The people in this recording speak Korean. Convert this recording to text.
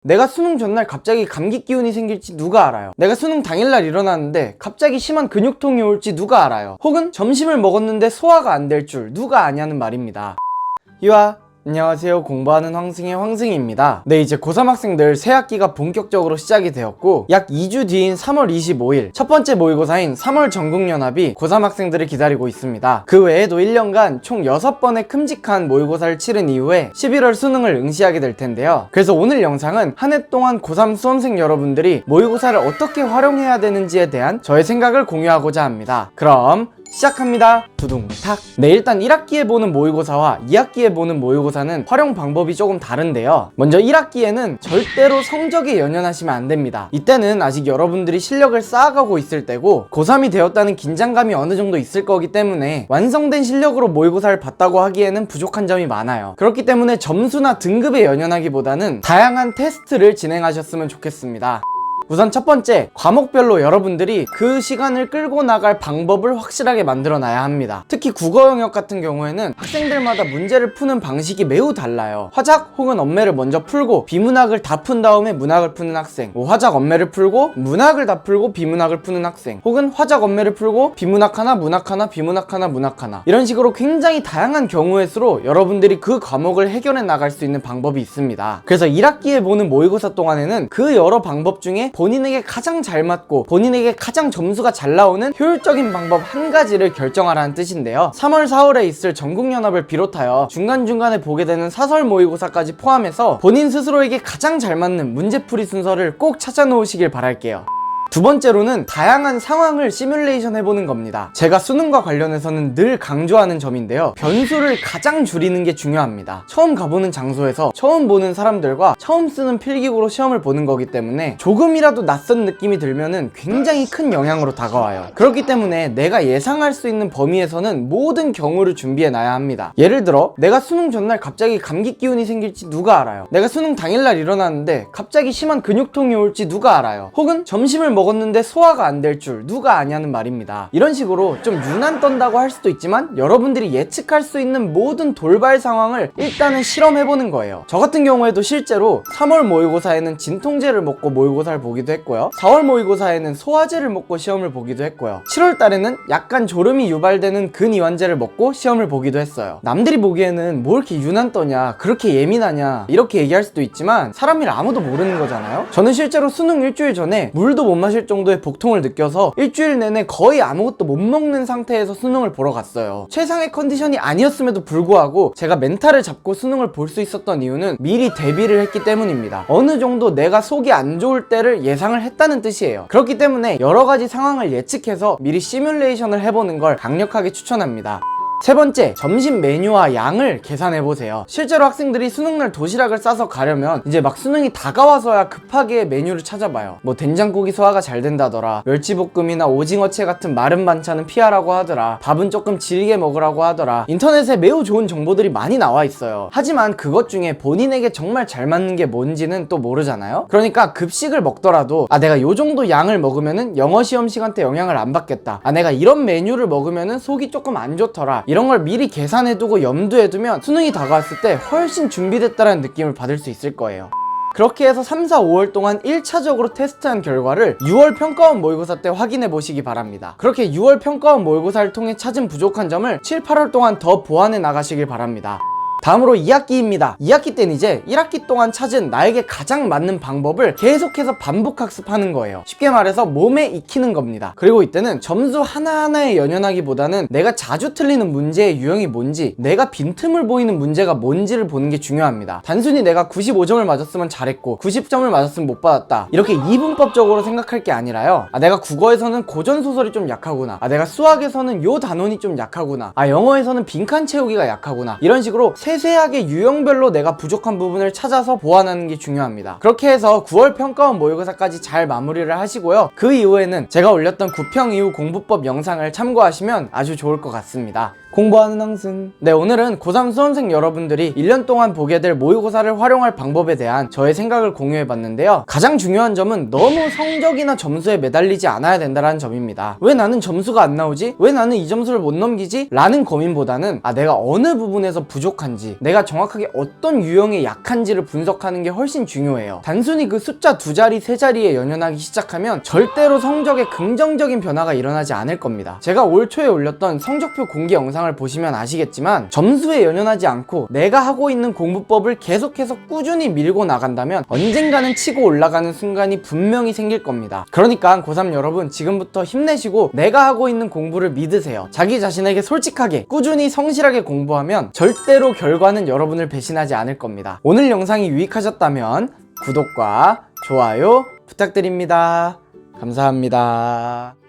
내가 수능 전날 갑자기 감기 기운이 생길지 누가 알아요? 내가 수능 당일날 일어났는데 갑자기 심한 근육통이 올지 누가 알아요? 혹은 점심을 먹었는데 소화가 안 될 줄 누가 아냐는 말입니다. 유아, 안녕하세요. 공부하는 황승의 황승희입니다. 네, 이제 고3 학생들 새학기가 본격적으로 시작이 되었고 약 2주 뒤인 3월 25일 첫 번째 모의고사인 3월 전국연합이 고3 학생들을 기다리고 있습니다. 그 외에도 1년간 총 6번의 큼직한 모의고사를 치른 이후에 11월 수능을 응시하게 될 텐데요. 그래서 오늘 영상은 한 해 동안 고3 수험생 여러분들이 모의고사를 어떻게 활용해야 되는지에 대한 저의 생각을 공유하고자 합니다. 그럼 시작합니다. 두둥탁. 네, 일단 1학기에 보는 모의고사와 2학기에 보는 모의고사는 활용 방법이 조금 다른데요. 먼저 1학기에는 절대로 성적에 연연하시면 안 됩니다. 이때는 아직 여러분들이 실력을 쌓아가고 있을 때고 고3이 되었다는 긴장감이 어느 정도 있을 거기 때문에 완성된 실력으로 모의고사를 봤다고 하기에는 부족한 점이 많아요. 그렇기 때문에 점수나 등급에 연연하기보다는 다양한 테스트를 진행하셨으면 좋겠습니다. 우선 첫 번째, 과목별로 여러분들이 그 시간을 끌고 나갈 방법을 확실하게 만들어 놔야 합니다. 특히 국어 영역 같은 경우에는 학생들마다 문제를 푸는 방식이 매우 달라요. 화작 혹은 언매를 먼저 풀고 비문학을 다 푼 다음에 문학을 푸는 학생, 화작 언매를 풀고 문학을 다 풀고 비문학을 푸는 학생, 혹은 화작 언매를 풀고 비문학 하나, 문학 하나, 비문학 하나, 문학 하나, 이런 식으로 굉장히 다양한 경우의 수로 여러분들이 그 과목을 해결해 나갈 수 있는 방법이 있습니다. 그래서 1학기에 보는 모의고사 동안에는 그 여러 방법 중에 본인에게 가장 잘 맞고 본인에게 가장 점수가 잘 나오는 효율적인 방법 한 가지를 결정하라는 뜻인데요. 3월 4월에 있을 전국연합을 비롯하여 중간중간에 보게 되는 사설 모의고사까지 포함해서 본인 스스로에게 가장 잘 맞는 문제풀이 순서를 꼭 찾아 놓으시길 바랄게요. 두 번째로는 다양한 상황을 시뮬레이션 해보는 겁니다. 제가 수능과 관련해서는 늘 강조하는 점인데요. 변수를 가장 줄이는 게 중요합니다. 처음 가보는 장소에서 처음 보는 사람들과 처음 쓰는 필기구로 시험을 보는 거기 때문에 조금이라도 낯선 느낌이 들면은 굉장히 큰 영향으로 다가와요. 그렇기 때문에 내가 예상할 수 있는 범위에서는 모든 경우를 준비해 놔야 합니다. 예를 들어 내가 수능 전날 갑자기 감기 기운이 생길지 누가 알아요? 내가 수능 당일날 일어났는데 갑자기 심한 근육통이 올지 누가 알아요? 혹은 점심을 먹었는데 소화가 안 될 줄 누가 아냐는 말입니다. 이런 식으로 좀 유난 떤다고 할 수도 있지만 여러분들이 예측할 수 있는 모든 돌발 상황을 일단은 실험해보는 거예요. 저 같은 경우에도 실제로 3월 모의고사에는 진통제를 먹고 모의고사를 보기도 했고요. 4월 모의고사에는 소화제를 먹고 시험을 보기도 했고요. 7월 달에는 약간 졸음이 유발되는 근이완제를 먹고 시험을 보기도 했어요. 남들이 보기에는 뭐 이렇게 유난 떠냐, 그렇게 예민하냐 이렇게 얘기할 수도 있지만 사람일 아무도 모르는 거잖아요. 저는 실제로 수능 일주일 전에 물도 못 마실 정도의 복통을 느껴서 일주일 내내 거의 아무것도 못 먹는 상태에서 수능을 보러 갔어요. 최상의 컨디션이 아니었음에도 불구하고 제가 멘탈을 잡고 수능을 볼 수 있었던 이유는 미리 대비를 했기 때문입니다. 어느 정도 내가 속이 안 좋을 때를 예상을 했다는 뜻이에요. 그렇기 때문에 여러 가지 상황을 예측해서 미리 시뮬레이션을 해보는 걸 강력하게 추천합니다. 세 번째, 점심 메뉴와 양을 계산해보세요. 실제로 학생들이 수능날 도시락을 싸서 가려면 이제 막 수능이 다가와서야 급하게 메뉴를 찾아봐요. 뭐 된장국이 소화가 잘 된다더라, 멸치볶음이나 오징어채 같은 마른 반찬은 피하라고 하더라, 밥은 조금 질게 먹으라고 하더라. 인터넷에 매우 좋은 정보들이 많이 나와 있어요. 하지만 그것 중에 본인에게 정말 잘 맞는 게 뭔지는 또 모르잖아요. 그러니까 급식을 먹더라도 내가 요 정도 양을 먹으면은 영어 시험 시간 때 영향을 안 받겠다, 내가 이런 메뉴를 먹으면은 속이 조금 안 좋더라, 이런 걸 미리 계산해두고 염두에 두면 수능이 다가왔을 때 훨씬 준비됐다는 느낌을 받을 수 있을 거예요. 그렇게 해서 3, 4, 5월 동안 1차적으로 테스트한 결과를 6월 평가원 모의고사 때 확인해 보시기 바랍니다. 그렇게 6월 평가원 모의고사를 통해 찾은 부족한 점을 7, 8월 동안 더 보완해 나가시길 바랍니다. 다음으로 2학기입니다. 2학기 때는 이제 1학기 동안 찾은 나에게 가장 맞는 방법을 계속해서 반복 학습하는 거예요. 쉽게 말해서 몸에 익히는 겁니다. 그리고 이때는 점수 하나하나에 연연하기보다는 내가 자주 틀리는 문제의 유형이 뭔지, 내가 빈틈을 보이는 문제가 뭔지를 보는 게 중요합니다. 단순히 내가 95점을 맞았으면 잘했고 90점을 맞았으면 못 받았다, 이렇게 이분법적으로 생각할 게 아니라요. 내가 국어에서는 고전소설이 좀 약하구나, 내가 수학에서는 요 단원이 좀 약하구나, 영어에서는 빈칸 채우기가 약하구나, 이런 식으로 세세하게 유형별로 내가 부족한 부분을 찾아서 보완하는 게 중요합니다. 그렇게 해서 9월 평가원 모의고사까지 잘 마무리를 하시고요. 그 이후에는 제가 올렸던 9평 이후 공부법 영상을 참고하시면 아주 좋을 것 같습니다. 공부하는 황승. 네, 오늘은 고3 수험생 여러분들이 1년 동안 보게 될 모의고사를 활용할 방법에 대한 저의 생각을 공유해봤는데요. 가장 중요한 점은 너무 성적이나 점수에 매달리지 않아야 된다는 점입니다. 왜 나는 점수가 안 나오지? 왜 나는 이 점수를 못 넘기지? 라는 고민보다는 내가 어느 부분에서 부족한지, 건지, 내가 정확하게 어떤 유형에 약한지를 분석하는 게 훨씬 중요해요. 단순히 그 숫자 2자리, 3자리에 연연하기 시작하면 절대로 성적에 긍정적인 변화가 일어나지 않을 겁니다. 제가 올 초에 올렸던 성적표 공개 영상을 보시면 아시겠지만, 점수에 연연하지 않고 내가 하고 있는 공부법을 계속해서 꾸준히 밀고 나간다면 언젠가는 치고 올라가는 순간이 분명히 생길 겁니다. 그러니까 고3 여러분, 지금부터 힘내시고 내가 하고 있는 공부를 믿으세요. 자기 자신에게 솔직하게 꾸준히 성실하게 공부하면 절대로 결과는 여러분을 배신하지 않을 겁니다. 오늘 영상이 유익하셨다면 구독과 좋아요 부탁드립니다. 감사합니다.